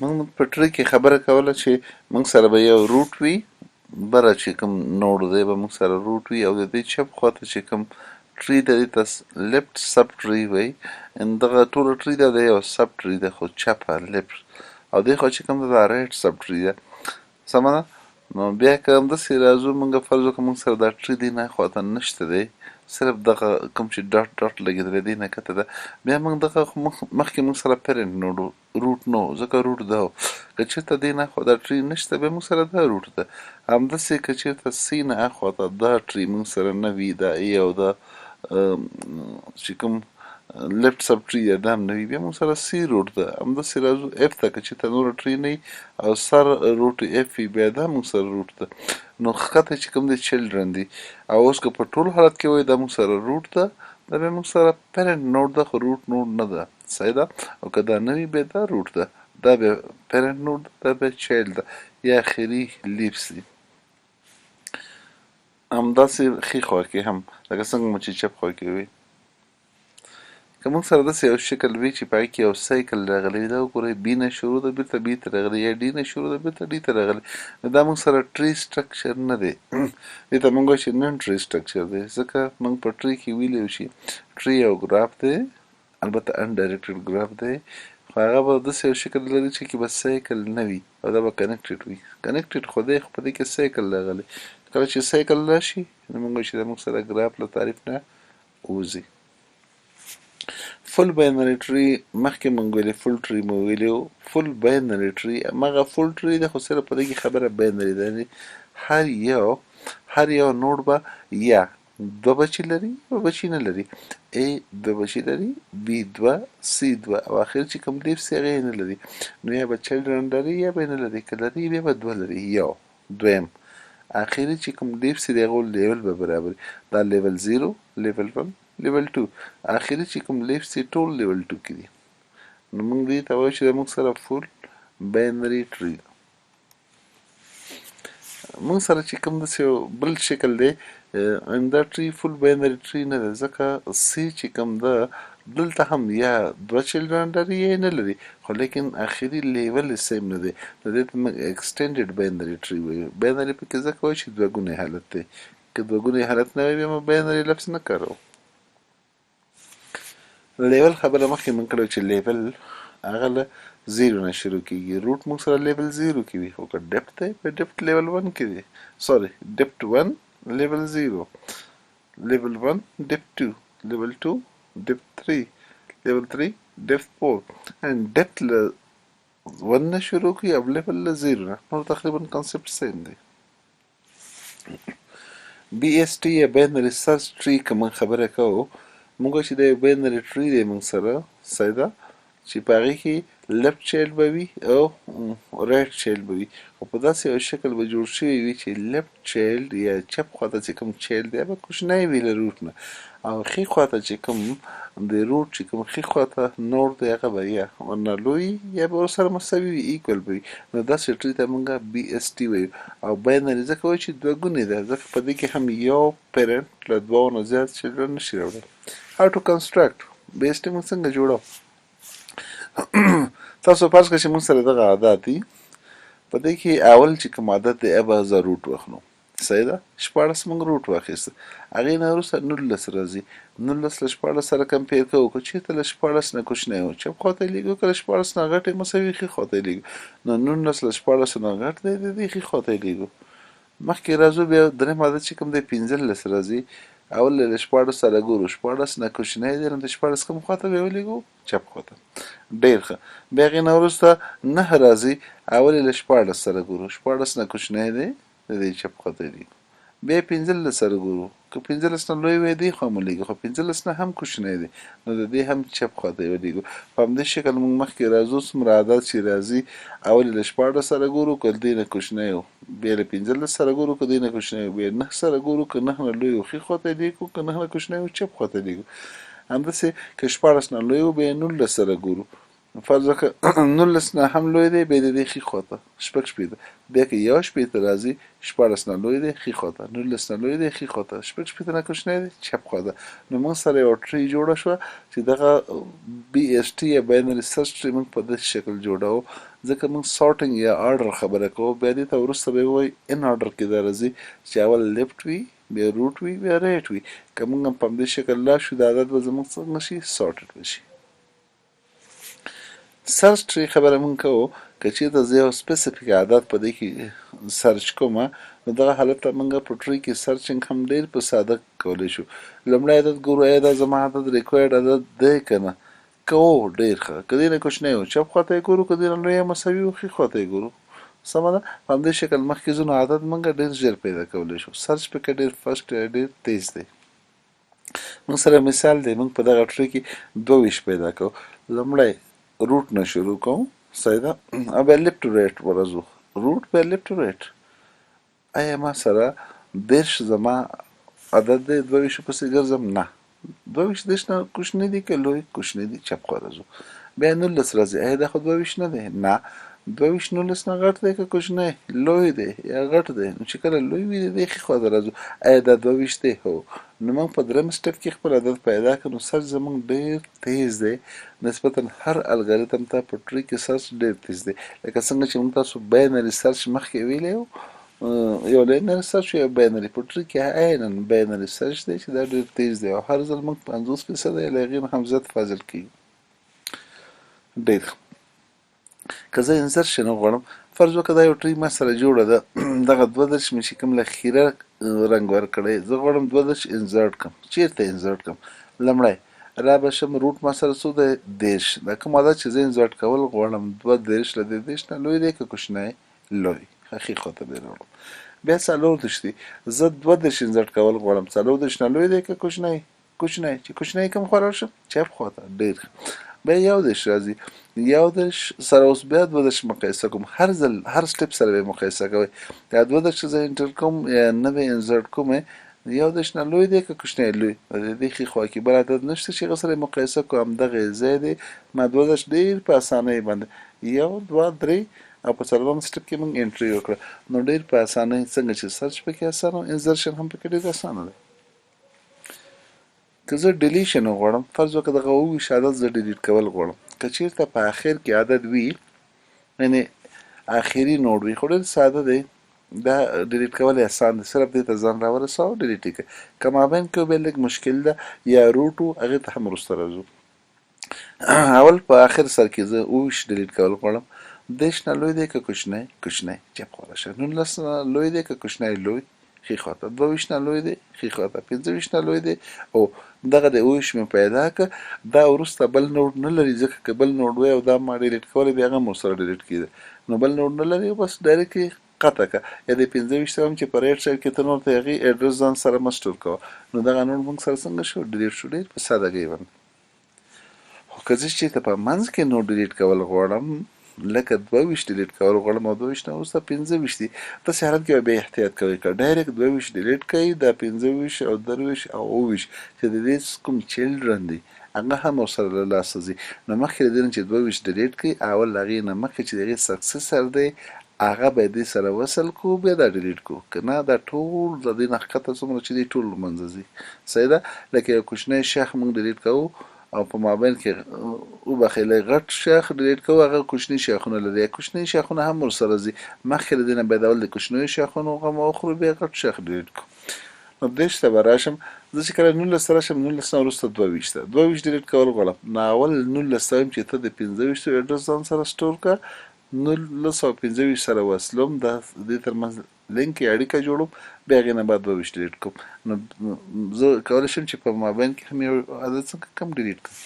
موږ په ټری کې خبره کوله چې موږ سره به یو روټ وي، بره چې کوم نوډ دی به موږ سره روټ وي، او د دې چپ خواته چې کوم ټری دی دې ته لیفټ سب ټری وایي. دغه ټوله ټری ده د یو سب ټری ده، خو چپه لیفټ، او دې خوا چې کوم ده دا رایټ سب ټری ده. سمه ده. نو بیا که همداسې راځو، موږ فرض وکړو موږ سره دا ټری دی نه خواته نشته دی، صرف دغه کوم چې ډاټ ډاټ لګېدلی دی نه کته ده، بیا موږ دغه مخکې موږ سره پیرنټ نوډ روټ نو ځکه روټ ده و. که چېرته دې نه خوا دا ټري نشته بیا موږ سره دا روټ ده. همداسې که چېرته سی نه اخواته دا ټري موږ سره نه وي، دا ای او دا چې کوم لیفټ سب ټري دی دا هم نه وي، بیا موږ سره سی روټ ده. همداسې راځو اف ته، که چېرته نوره ټري نه وي او سر روټ اف وي بیا دا موږ سره روټ ده. نو ښکته چې کوم دی چلډرن دي، او اوس که په ټول حالت کې وایي دا موږ سره روټ ده، دا بیا موږ سره پیرنټ نوډ ده، خو روټ نوډ نه ده. صحیح ده. او که دا نه وي بیا دا روټ ده، دا بیا پیرنټ نوډ ده، دا بیا چایلډ ده یا اخري لیفس دي. همداسې ښي خوا کې هم لکه څنګه مو چې چپ خوا کې وي، که موږ سره داسې یو شکل وي چې په هغې کې یو سایکل راغلی وي، دا وګورئ بي نه شروع ده بېرته بي ته راغلی، یا ډي نه شروع ده بېرته ډي ته راغلی، نو دا موږ سره ټري سټرکچر نه دی. دې ته موږ وایو چې نن ټري سټرکچر دی، ځکه موږ په ټري کې ویلی یو چې ټري یو ګراف دی، البته انډایرکټډ ګراف دی، خو هغه به داسې یو شکل لري چې کې به سایکل نه وي او دا به کنیکټډ وي. کنیکټډ خو دی، خو په دې کې سایکل راغلی. کله چې سایکل راشي نو موږ وایو چې دا موږ سره ګراف له تعریف نه ووځي. فل باینري ټري مخکې مونږ ویلي، فل ټري مو ویلي وو. فل باینري ټري هماغه فل ټري ده، خو صرف په دې کې خبره باینري ده، یعنې هر یو نوډ به یا دوه بچي لري یا بچي نه لري. ا دوه بچي لري، بي دوه، سی دوه، او اخر چې کوم لیفس یې هغه یې نه لري، نو یا به چلډرن لري یا به یې نه لري. که لري بیا به دوه لري، یو دویم اخري چې کوم لیفس یې د هغو لیول به برابر وي. دا لیول 0، لیول 1، لیول 2، اخري چې کوم لیفس یې ټول لیول 2 کې دي. نو موږ دې ته وایو چې دا موږ سره فول باینري ټري ده. موږ سره چې کوم داسې یو بل شکل دی، دا ټري فول باینري ټري نه ده، ځکه سی چې کوم ده دلته هم یا دوه چلډرن لري یا نه لري، خو لیکن اخري لیول یې سیم نه دی. نو دې ته موږ ایکسټینډډ باینري ټري وایو. باینري پکې ځکه وایو چې دوه ګونی حالت دی، که دوه ګونی حالت نه وي بیا موږ باینري لفظ نه کاروو. لیول خبره مخکې موږ کړې چې لیول هغه له 0 نه شروع کېږي. روټ موږ سره لیول 0 کې وي، خو که ډپټ دی په ډپټ لیول 1 کې دی. سوري، ډپټ 1 لیول 0، لیول 1 ډپټ 2، لیول 2 ډپټ 3، لیول 3 ډپټ 4، and ډپټ له 1 نه شروع کېږي او لیول له 0 نه. نور تقریبا کانسپټ سیم دی. بي اس ټي یا باینري سرچ ټري که موږ خبره کوو، موږ وایو چې دا یو باینري ټري دی موږ سره، صحیح ده، چې په هغې کې لیفټ چایلډ به وي او رایټ چایلډ به وي، خو په داسې یو شکل به جوړ شوی وي چې لیفټ چایلډ یا چپ خواته چې کوم چایلډ دی هغه کوچنی وي له روټ نه، او ښي خواته چې کوم د روټ چې کوم ښي خواته نوډ دی هغه به یا ورنه لوی یا به ورسره مساوي وي، ایکول به وي. نو داسې ټري ته موږ بي اس ټي وایو. او باینري ځکه وایو چې دوه ګونې ده، ځکه په دې کې هم یو پیرنټ له دوو نه زیات چلډرن نشي راوړی. how to construct بي اس ټي موږ څنګه جوړو؟ تاسو فرض کړئ چې موږ سره دغه عدد دي، په دې کې اول چې کوم عدد دی هغه به زه روټ واخلو، صحیح ده. 14 موږ روټ واخیسته، هغې نه وروسته 19 راځي. 19 له 14 سره کمپیر کوو، که چېرته له 14 نه کوچنی و چپ خواته یې لیږو، که له 14 نه غټ یې مساوي ښي خواته یې لیږو. نو 19 له 14 نه غټ دی، د دې ښي خواته یې لیږو. مخکې راځو بیا درېیم عدد چې کوم دی 15 راځي، اول له 14 سره ګورو، 14 نه کوچنی دی، نو د 14 کوم خواته به یې ولېږو؟ چپ خواته. ډېر ښه. بیا هغې نه وروسته 9 راځي، اول یې له 14 سره ګورو، 14 نه کوچنی دی، د دې چپ خواته یې لیږو. بیا 15 سره ګورو، که 15 نه لوی وی دې خوا مو لیږو، خو 15 نه هم کوچنی دی، نو د دې هم چپ خواته یې ولیږو. په همدې شکل موږ مخکې راځو، څومره عدد چې راځي اول یې له 14 سره ګورو، که دې نه کوچنی و، بیا له 15 سره ګورو، که دې نه کوچنی و، بیا 9 سره ګورو، که 9 نه لوی و ښي خواته یې لیږو، که 9 نه کوچنی و چپ خواته یې لیږو. همداسې که 14 نه لوی و بیا 19 سره ګورو، فرض وکړه 19 نه هم لوی دی، بیا د دې ښي خواته 6 بیا که 1 راځي 14 نه لوی دی ښي خواته، 19 نه لوی دی ښي خواته، 6 نه کوچنی دی چپ خواته. نو موږ سره یو ټری جوړه شوه چې دغه BST یا باینري سرچ ټری موږ په داسې شکل جوړوو، ځکه موږ سارټینګ یا آرډر خبره کوو. بیا دې ته وروسته به وایي ان آرډر کې دا راځي چې اول لیفټ وي، بیا روټ وي، بیا رایټ وي. که موږ هم په همدې شکل لاړ شو دا عدد به زموږ څنګه شي، سارټډ به شي. سرچ ټری خبره مونږ کوو که چېرته زه یو سپیسیفیک عدد په دې کې سرچ کومه، نو دغه حالت ته مونږ په ټری کې سرچنګ هم ډېر په ساده کولی شو. لومړی عدد ګورو آیا دا زما عدد ریکوایرډ عدد دی که نه، که و ډېر ښه، که دې نه کوچنی و چپ خواته یې ګورو، که دې نه لوی مساوي و ښي خواته یې ګورو. سمه ده. په همدې شکل مخکې ځو نو عدد مونږ ډېر ژر پیدا کولی شو. سرچ پکې ډېر فاسټ ډېر تیز دی. مونږ سره مثال دی، مونږ په دغه ټری کې 22 پیدا کوو. لومړی روټ نه شروع کوم، صحیح ده، او بیا لیفټ ټو رایټ ورځو، روټ بیا لیفټ ټو رایټ. آیا ما سره 10 زما عدد دی 22 پسې ګرځم؟ نه، 22 10 نه کوچنی دی که لوی؟ کوچنی دی، چپ خوا راځو. بیا 19 راځي، آیا دا خو 22 نه دی؟ نه، 22 19 نه غټ دی که کوچنی؟ لوی دی یا غټ دی؟ نو چې کله لوی وي د دې ښي خوا ته راځو، آیا دا 22 دی؟ هو. نو موږ په درېیم سټپ کې خپل عدد پیدا کړو. نو سرچ زموږ ډېر تیز دی نسبتا هر الګاریتم ته په ټری کې سرچ ډېر تیز دی. لکه څنګه چې موږ تاسو باینري سرچ مخکې ویلی وو، یو لینري سرچ یو باینري، په ټری کې عیناً باینري سرچ دی چې دا ډېر تیز دی او هر ځل موږ 50% یا له هغې نه هم زیات فاضل کېږي. ډېر که زه انسرشن وغواړم، فرض وکړه دا یو ټری ما سره جوړه ده، دغه 22 مې چې کوم له خیره رنګ ورکړی، زه غواړم 22 انزرټ کړم. چېرته انزرټ کړم؟ لومړی را به شم، روټ ما سره څو دی؟ 10. دا کوم عدد چې زه انزرټ کول غواړم 22 له 10 نه لوی دی که کوچنی؟ لوی. ښي خواته به یې راوړم. بیا 24 دی، زه 22 انزرټ کول غواړم، 24 نه لوی دی که کوچنی؟ کوچنی. چې کوچنی کوم خوا لاړ شم؟ چپ خواته. ډېر بیا 21 راځي، 21 سره اوس بیا 22 مقایسه کوم. هر ځل هر سټپ سره به یې مقایسه کوئ. دا 22 چې زه انټر کوم یا نوی انزرټ کوم، 21 نه لوی دی که کوچنی؟ لوی. د دې ښي خوا کې بل عدد نشته چې هغه سره یې مقایسه کوم، همدغه ځای دی. ما 22 ډېر په اسانۍ باندې 1 2 3 او په څلورم سټپ کې موږ انټري وکړه. نو ډېر په اسانۍ څنګه چې سرچ پکې اسانه او انزرشن هم پکې ډېر اسانه دی. که زه ډیلیشن وغواړم، فرض وکړه دغه 22 عدد زه ډیلیټ کول غواړم، که چېرته په آخر کې عدد وي، یعنې آخري نوډ وي، خو ډېر ساده دی، دا ډیلیټ کول یې اسان دی، صرف دې ته ځان راورسوه ډیلیټ یې کړه. که مابین کې بیا لږ مشکل ده یا روټ و، هغې ته هم وروسته راځو. اول په آخر سر کې زه 22 ډیلیټ کول غواړم. 10 نه لوی دی که کوچنی؟ کوچنی. چپ خوا راشه. 19 نه لوی دی که کوچنی؟ لوی. ښي خواته. 22 نه لوی دی ښي خواته. 25 نه لوی دی. او دغه د 22 مې پیدا کړه. دا وروسته بل نوډ نه لري، ځکه که بل نوډ وی او دا ما ډیلیټ کولی بیا هغه هم ورسره ډیلیټ کېده. نو بل نوډ نه لري، بس ډایرکټ یې قطع کړه. یا د 25 هم چې په رایټ سایډ کې ته نور ته هغې اډرس ځان سره مه سټور کوه. نو دغه نوډ موږ سره څنګه شو؟ ډیلیټ شو. ډېر په سادهګۍ باندې. خو که زه چېرته په منځ کې نوډ ډیلیټ کول غواړم، لکه 22 ډیلیټ کول غواړم او 22 نه وروسته 25 دي، داسې حالت کې به بیا احتیاط کوئ. که ډایرکټ 22 ډیلیټ کوئ، دا 25 او 23 او 28 چې د دې کوم چلډرن دي هغه هم ورسره له لاسه ځي. نو مخکې له دې نه چې 22 ډیلیټ کړئ، اول له هغې نه مخکې چې د هغې سکسیسر دی هغه به دې سره وصل کړو، بیا دا ډیلیټ کړو. که نه دا ټول د دې نه ښکته څومره چې دی ټول له منځه ځي. صحیح ده. لکه یو کوچنی شاخ موږ ډیلیټ کوو او په مابین کې وبخښئ لږ غټ شاخ ډیلیټ کوو، هغه کوچني شاخونه لري، کوچني شاخونه هم ورسره ځي. مخکې له دې نه باید اول د کوچنیو شاخونو غم وخورو، بیا غټ شاخ ډیلیټ کړو. نو 10 ته به راشم، زه چې کله 19 ته راشم، 19 نه وروسته 22 ته 22 ډیلیټ کول غواړم. نو اول 19 ته وایم چې ته د 25 اډرس ځان سره سټور کړه، 19 او 25 سره وصلوم، د دې ترمنځ لینک اړیکه جوړوم، بیا هغې نه بعد 22 ډیلیټ کوم. نو زه کولی شم چې په مابین کې هم یو عدد څنګه کم ډیلیټ کړم.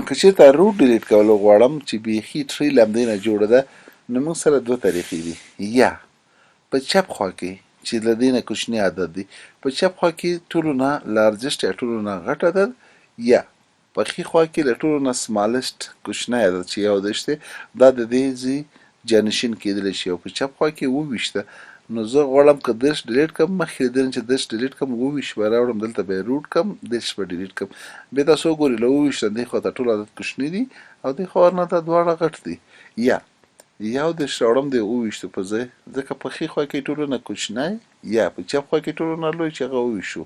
که چېرته روټ ډیلیټ کول غواړم چې بیخي ټري له همدې نه جوړه ده، نو موږ سره 2 طریقې دي. یا په چپ خوا کې چې له دې نه کوچني عدد دی، په چپ خوا کې ټولو نه لارجسټ یا ټولو نه غټ عدد، یا په ښي خوا کې له ټولو نه سمالسټ کوچنی عدد چې 21 دی، دا د دې ځي جانشین کېدلی شي. او په چپ خوا کې 22 ده، نو زه غواړم که دېرش ډیلیټ کړم مخکې لیدل چې دېرش ډیلیټ کړم 22 به راوړم دلته به یې روټ کړم 30 به ډیلیټ کړم بیا تاسو وګورئ له 22 نه دې خوا ته ټول عدد کوچني دي او دې خوا نه دا دواړه غټ دي یا 21 راوړم د 22 په ځای ځکه په ښي خوا کې ټولونه کوچنی یا په چپ خوا کې ټولونه لوی چې هغه 22 شو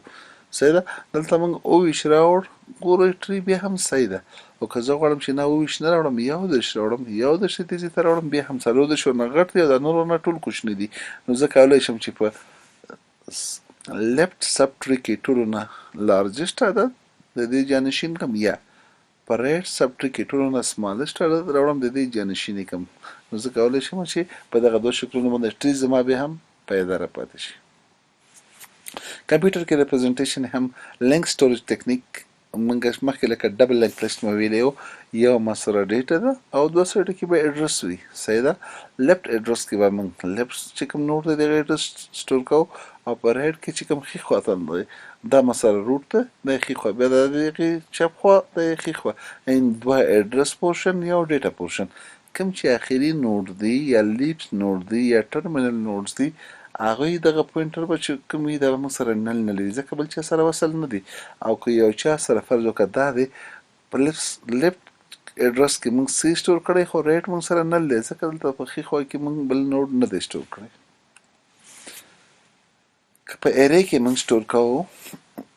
صحیح ده دلته موږ 22 راوړ ګورئ ټري بیا هم صحیح ده او که زه غواړم چې نه 22 نه راوړم 21 راوړم 21 دې ځای ته راوړم بیا هم 24 ورنه غټ دی او دا نور نه ټول کوچني دي نو زه کولی شم چې په لیفټ سب ټري کې ټولونه لارجسټ عدد د دې جانشین کم یا په رایټ سب ټري کې ټولونه سمالسټ عدد راوړم د دې جانشیني کم نو زه کولی شم چې په دغه دوه شکلونو باندې ټري زما بیا هم پایداره پاتې شي کمپیوټر کې ریپرزنټیشن هم لینک سټوریج ټیکنیک موږ مخکې لکه ډبل لینک لیسټ مو ویلی وو یو ما سره ډیټا ده او دوه سایډو کې به اډرس وي صحیح ده لیفټ اډرس کې به موږ لیفټ چې کوم نوټ دی دغه اډرس سټور کوو او په رایټ کې چې کوم ښي خوا ته دی دا ما سره روټ ده د ښي خوا بیا د هغې چپ خوا د ښي خوا دوه اډرس پورشن یو ډیټا پورشن کوم چې آخري نوټ دی یا لیپس نوټ دی یا ټرمینل نوټس دی هغوی دغه پوینټر به چې کوم وي دا به موږ سره نل نه لري ځکه بل چا سره وصل نه دی او که یو چا سره فرض وکړه دا دی په لیفټ اډرس کې موږ سی سټور کړی خو رایټ موږ سره نل دی ځکه دلته په ښي خوا کې موږ بل نوډ نه دی سټور کړی که په ایرې کې موږ سټور کوو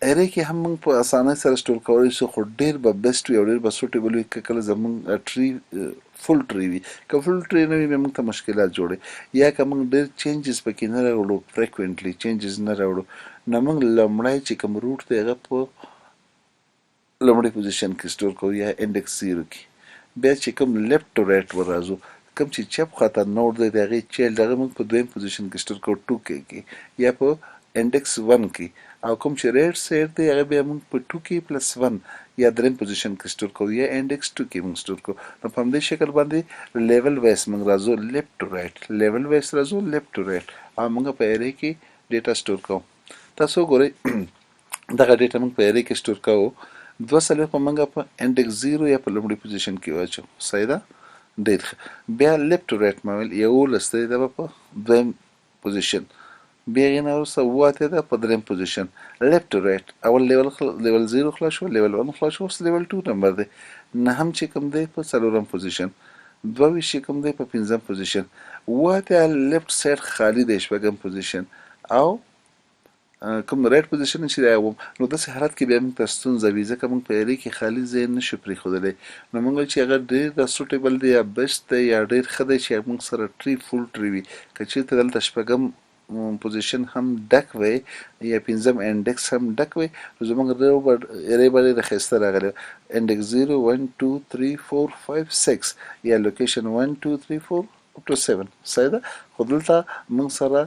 ایرې کې هم موږ په اسانۍ سره سټور کولی شو خو ډېر به بیسټ وي او ډېر به سوټیبل وي که کله زموږ ټري فل ټري وي که فل ټري نه وي بیا موږ ته مشکلات جوړوي یا که موږ ډېر چینجز پکې نه راوړو فریکوینټلی چینجز نه راوړو نو موږ لومړی چې کوم روټ دی هغه په لومړی پوزیشن کې سټور کوو یا انډکس 0 کې بیا چې کوم لیفټ ټو رایټ ور راځو کوم چې چپ خواته نوټ دی د هغې چایلډ هغه موږ په دویم پوزیشن کې سټور کوو 2 کې یا په انډکس 1 کې او کوم چې رایټ سایډ دی هغه بیا موږ په 2 کې پلس 1 یا دریم پوزیشن کې سټور کوو یا انډکس 2 کې موږ سټور کوو نو په همدې شکل باندې لیول وایس موږ راځو لیفټ ټو رایټ لیول وایس راځو لیفټ ټو رایټ او موږ په ایرې کې ډیټا سټور کوو تاسو وګورئ دغه ډیټا موږ په ایرې کې سټور کوو 2 په موږ په انډکس 0 یا په لومړي پوزیشن کې واچو صحیح ده ډېر ښه بیا لیفټ ټو رایټ مو ویل 11 دی دا به په دویم پوزیشن بیا هغې نه وروسته 7 ده په دریم پوزیشن لیفټ ټو رایټ اول لیول 0 خلاص شو لیول 1 خلاص شو اوس لیول 2 نمبر دی 9 چې کوم دی په 4م پوزیشن 22 چې کوم دی په 5م پوزیشن 8 لیفټ سایډ خالی دی 6م پوزیشن او کوم رایټ پوزیشن چې دی نو داسې حالت کې بیا موږ ته ستونزه وي ځکه موږ په ایرې کې خالي ځای نه شو پرېښودلی نو موږ وایو چې هغه ډېر د سوټیبل دی یا بیسټ دی یا ډېر ښه دی چې موږ سره ټري فول ټري وي که چېرته دلته 6م پوزیشن هم ډک وی یا 5م انډکس هم ډک وی نو زموږ ایرې به ډېره ښایسته راغلی انډکس 0 1 2 3 4 5 6 یا لوکیشن 1 2 3 4 up to 7 صحیح ده خو دلته موږ سره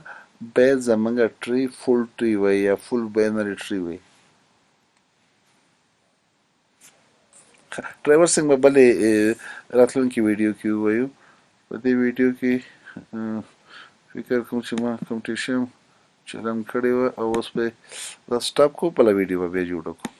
باید زموږ ټري فول ټري وی یا فول باینري ټري وی ټریورسنګ به بلې راتلونکي ویډیو کې ووایو په دې ویډیو کې فکر کوم چې ما کوم ټیشم چلن کړې وه او اوس به دا سټاپ کو بله ویډیو به بیا جوړه کړو